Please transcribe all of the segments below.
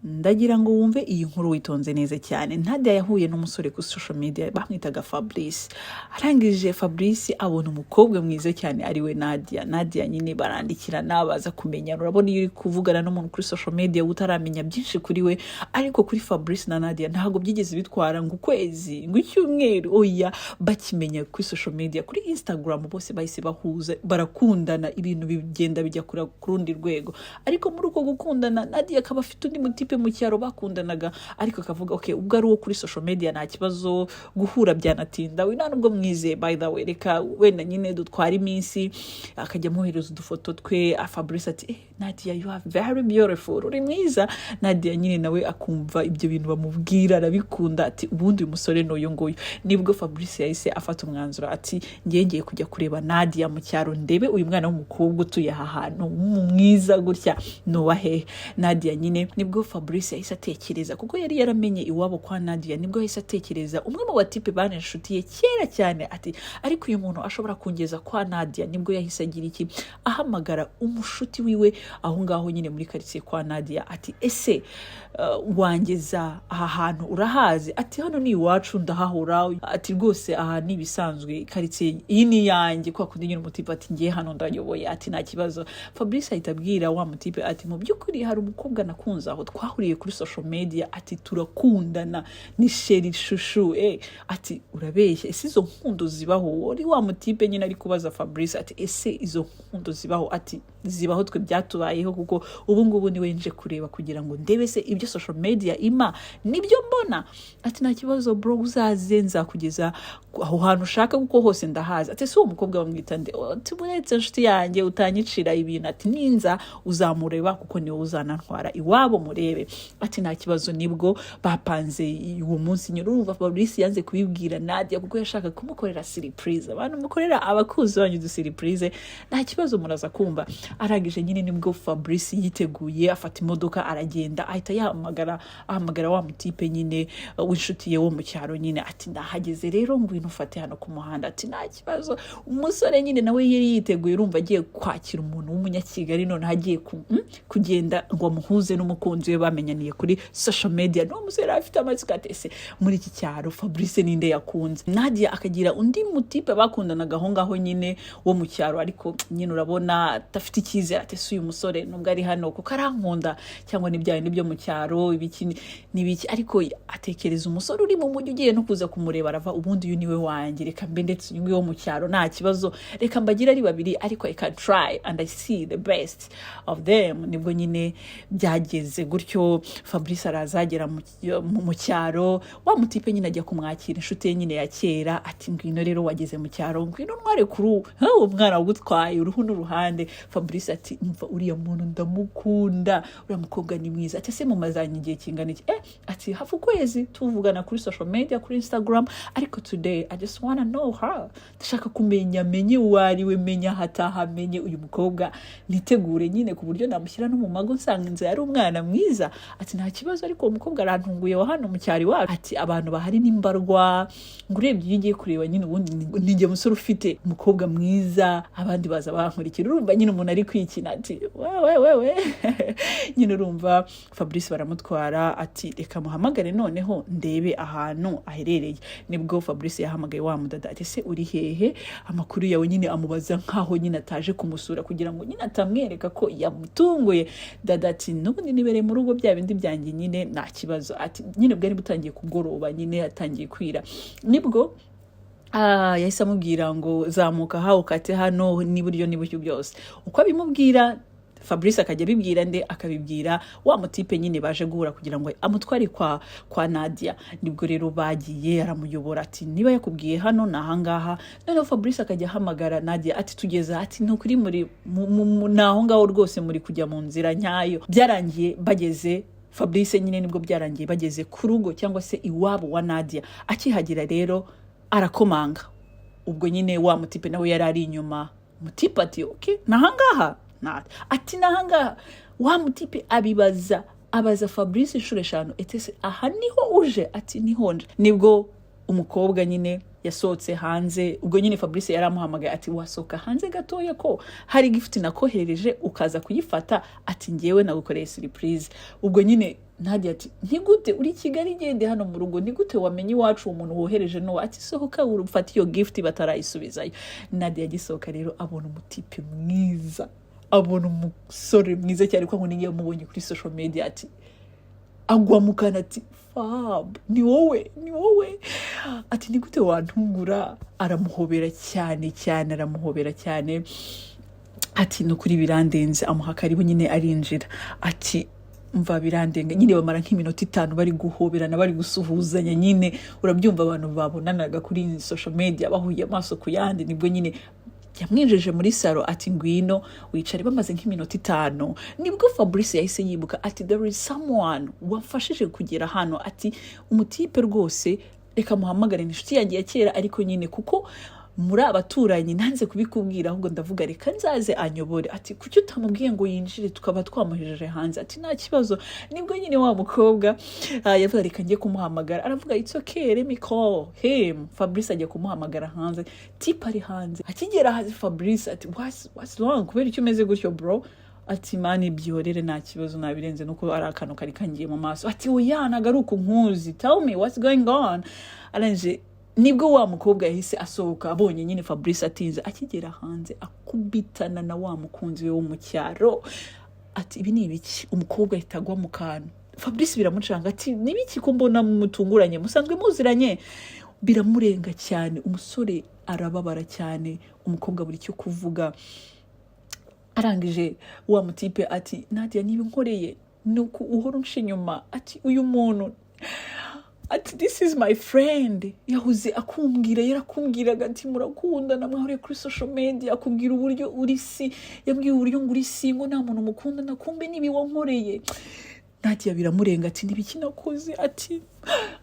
ndagira ngo wumve iyi nkuru witonze neza cyane. Nadia yahuye n'umusore ku social media bamwitaga Fabrice. Arangije Fabrice abona umukobwa mwiza cyane ari we Nadia. Nadia nyine barandikirana baza kumenya. Urabona iyo uri kuvugana n'umuntu kuri social media utaramenya byinshi kuri we, ariko kuri Fabrice na Nadia ntago byigeze bitwara ngo ukwezi ngo icyumweru, oya, bakimenya kuri social media. Kuri Instagram bose bahise bahuza, barakundana, ibintu bigenda bijya ku rundi rwego. Ariko muri uko gukundana Nadia akaba afite undi mutipe mu cyaro bakundanaga, ariko akavuga okay, ubwo ari uwo kuri social media nta kibazo, guhura byanatinda, we nubwo mwize by the way, reka wenda nyine dutwara iminsi. Akajya muhereza udufoto twe. Fabrice ati Nadia, you are very beautiful, uri mwiza. Nadia nyine nawe akumva ibyo bintu bamubwira, arabikunda, ati ubundi uyu musore n'uyu nguyu. Nibwo Fabrice yahise afata umwanzuro ati ngiye kujya kureba Nadia mu cyaro, ndebe uyu mwana w'umukobwa utuye aha hantu mwiza gutya nuwa he. Nadia nyine nibwo Fabrice yahise atekereza, kuko yari yaramenye iwabo kwa Nadia. Nibwo yahise atekereza umwe mu batipe bane inshuti ye kera cyane, ati ariko uyu muntu ashobora kungeza kwa Nadia. Nibwo yahise agira iki, ahamagara umushuti wiwe aho ngaho nyine muri quartier kwa Nadia, ati ese wangeza aha hantu urahazi? Ati hano ni iwacu ndahahora. Ati rwose aha ni bisanzwe, quartier iyi ni yanjye, kwa kundi nyine umutipe ati ngiye hano ndayoboye, ati nta kibazo. Fabrice ahita abwira wa mutipe ati mu byukuri hari umukobwa nakunze aho twahuriye kuri social media, ati turakundana, ni sheri shushu. Ati urabeshya, ese izo nkundo zibaho? Uri wa mutipe nyine ari kubaza Fabrice ati ese izo nkundo zibaho? Ati zibaho, twe byatubayeho, kuko ubu ngubu niwe nje kureba kugira ngo ndebe se ibyo social media ima nibyo mbona. Ati nta kibazo bro, uzaze nzakugeza aho hantu ushaka kuko hose ndahaza. Ati si uwo mukobwa bamwita nde? Ati muretse inshuti yanjye utanyicira ibintu. Ati ninza uzamureba kuko niwe uzanantwara iwabo murebe. Ati nta kibazo. Nibwo bapanze uwo munsi nyine. Urumva Fabrice yanze kubibwira Nadia kuko yashaka kumukorera surprise. Abantu mukorera abakuzi banyu du surprise, nta kibazo muraza kumva. Arangije nyine nibwo Fabrice yiteguye, afata imodoka aragenda, ahita ahamagara wa mutipe nyine w'inshuti ye wo mu cyaro nyine. Ati ndahageze rero, ngwino ufate hano ku muhanda. Ati nta kibazo. Umusore nyine nawe yari yiteguye, urumva agiye kwakira umuntu w'umunyakigali, none hagiye kugenda ngo amuhuze n'umukunzi we bamenyaniye kuri social media. No musore afite amatsiko atese muri iki cyaro Fabrice ninde yakunze. Nadia akagira undi mutipe bakundanaga aho ngaho nyine wo mu cyaro, ariko nyine urabona atafite icyizere. Atese uyu musore nubwo ari hano kuko arankunda, cyangwa n'ibyaye nibyo mu cyaro ibiki n'ibiki, ariko atekereza umusore uri mu mujyi ugiye no kuza kumureba, arava ubundi uyu niwe wanjye, reka mbe ndetse uyu wo mu cyaro nta kibazo, reka mbagira ari babiri, ariko I can try and I see the best of them. Nibwo nyine byageze gutyo, Fabrice arazagera mu cyaro. Wa mutipe nyine ajya kumwakira, inshuti ye nyine ya kera. Ati ngwino rero wageze mu cyaro, ngwino ntware kuri uwo mwana ugutwaye uruhu n'uruhande. Fabrice ati umva uriya muntu ndamukunda, uriya mukobwa ni mwiza. Ati se mumazanye igihe kingana iki? Ati hafi ukwezi tuvugana kuri social media, kuri Instagram, ariko today I just wanna know her. Ndashaka kumenya, menye uwariwe, menya hataha, menye uyu mukobwa, nitegure nyine ku buryo namushyira no mu mago nsanga inzu yari umwana mwiza. Ati nta kibazo, ariko umukobwa arantunguye wa hano mu cyari wacu. Ati abantu bahari n'imbarwa, ngo urebye iyo ugiye kureba nyine ubundi ninjye musore ufite umukobwa mwiza, abandi baza bankurikira. Urumva nyine umuntu ari kwikina. Ati wewe nyine urumva Fabrice baramutwara. Ati reka muhamagare noneho ndebe ahantu aherereye. Nibwo Fabrice yahamagaye wa mudada. Ati se uri hehe? Amakuru yawe nyine amubaza nkaho nyine ataje kumusura kugira ngo nyine atamwereka ko yamutunguye. Dada ati nubundi nibereye mu rugo bya bindi byanjye nyine nta kibazo. Ati nyine bwari butangiye kugoroba, nyine atangiye kwira. Nibwo yahise amubwira ngo zamuka ha ukate hano n'iburyo n'iburyo byose. Uko abimubwira Fabrice akajya abibwira nde, akabibwira wa mutipe nyine baje guhura kugira ngo amutware kwa Nadia. Nibwo rero bagiye aramuyobora. Ati niba yakubwiye hano nahangaha. Noneho Fabrice akajya ahamagara Nadia. Ati tugeza, ati nukuri muri naho ngaho rwose muri kujya mu nzira nyayo. Byarangiye bageze, Fabrice nyine nibwo byarangiye bageze ku rugo cyangwa se iwabo wa Nadia. Akihagira rero arakomanga. Ubwo nyine wa mutipe nawe yari ari inyuma. Mutipe ati okay nahangaha. Ati nahangaha. Wa mutipe abaza Fabrice inshuro 5, etese aha niho uje? Ati niho nje. Nibwo umukobwa nyine yasohotse hanze, ubwo nyine Fabrice yaramuhamagaye ati wasohoka hanze gatoya ko hari gift nakoherereje ukaza kuyifata, ati ngewe nagukoreye surprise. Ubwo nyine Nadia ati ntigute uri Kigali gende hano mu rugo, ntigute wamenye iwacu umuntu wohereje no, ati sohoka urufata iyo gift batarayisubizayo. Nadia yagisohoka rero abona umutipe mwiza, abona umusore mwiza cyane ko ngiye mubonye kuri social media, ati agwa mukana ati Fab ni wowe ati nigute wantungura. Aramuhobera cyane ati no kuri birandenze, amuha karibu nyine arinjira, ati mva birandenga nyine. Bamara nk'iminota 5 bari guhoberana bari gusuhuzanya, nyine urabyumva abantu babonanaga kuri social media bahuye amaso ku yandi. Nibwo nyine yamwinjeje muri salo ati ngwino wicare. Bamaze nk'iminota 5 nibwo Fabrice yahise yibuka ati there is someone wafashije kugera hano, ati umutipe rwose reka muhamagare, inshuti yanjye ya kera, ariko nyine kuko muri abaturanyi nanze kubikubwira, ahubwo ndavuga reka nzaze anyobore. Ati kuki utamubwiye ngo yinjire tukaba twamuhejeje hanze? Ati nta kibazo. Nibwo nyine wa mukobwa yavuga reka ngiye kumuhamagara, aravuga it's okay let me call him. Fabrice agiye kumuhamagara hanze, tipa ari hanze. Akigera hazi Fabrice ati what's wrong, kubera icyo umeze gutyo bro? Ati mani byorere nta kibazo nabirenze nuko ari akantu kari kangiye mu maso. Ati oya nagaruka nkuzi, tell me what's going on. Aranje nibwo wa mukobwa yahise asohoka abonye nyine Fabrice atinze. Akigera hanze akubitana na wa mukunzi we wo mu cyaro. Ati ibi ni ibiki? Umukobwa ahitagwa mu kantu. Fabrice biramucanga ati nibiki ko mbona mutunguranye, musanzwe muziranye? Biramurenga cyane, umusore arababara cyane, umukobwa buri cyo kuvuga. Arangije wa mutipe ati Nadia niba nkoreye nuko uhora unshinyuma, ati uyu muntu ati this is my friend, yahuze akumbwira, yarakumbwiraga ati murakundana mwahuriye kuri social media, akubwira uburyo uri si, yabwiye uburyo nguri si ngo nta muntu mukundana, kumbe nibi wankoreye. Nadia biramurenga ati nibiki nakoze? Ati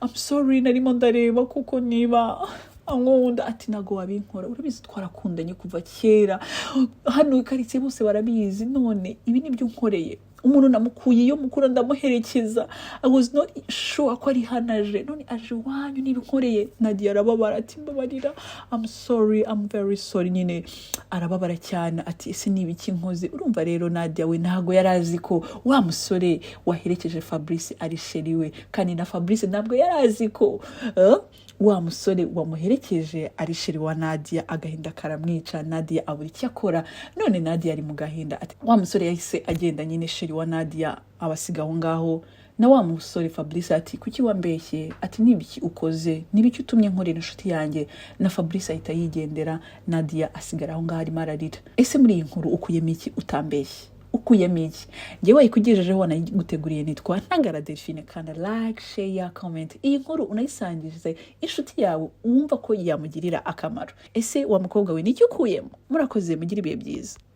I'm sorry narimo ndareba kuko niba ankunda. Ati nago wabinkora, urabizi twarakundanye kuva kera hano karitse bose barabizi, none ibi nibyo nkoreye. Umuntu namukuye yo mukura ndamuherekeza, I was not sure ko ari hanaje, none aje wanyu nibinkoreye. Nadia arababara ati mbabarira, I'm sorry, I'm very sorry. Nyine arababara cyane ati ese nibiki nkoze? Urumva rero Nadia we ntago yarazi ko wa musore waherekeje Fabrice ari sheri we, kandi na Fabrice ntabwo yarazi ko wa musore wamuherekeje ari sheri wa Nadia. Agahinda karamwica, Nadia abura icyo akora. None Nadia ari mu gahinda, ati wa musore yahise agenda nyine sheri wa Nadia abasiga aho ngaho. Na wa musore Fabrice ati kuki wambeshye? Ati nibiki ukoze? Nibiki utumye nkorera inshuti yanjye? Na Fabrice ahita yigendera, Nadia asigara aho ngaho arimo ararira. Ese muri iyi nkuru ukuyemo iki utambeshye? Ukuyemo iki? Ngewe wayikugejejeho wanayiguteguriye nitwa Ntagara Delphine, kandi like, share, comment. Iyi nkuru unayisangize inshuti yawe wumva ko yamugirira akamaro. Ese wa mukobwa we niki ukuyemo? Murakoze, mugire ibihe byiza.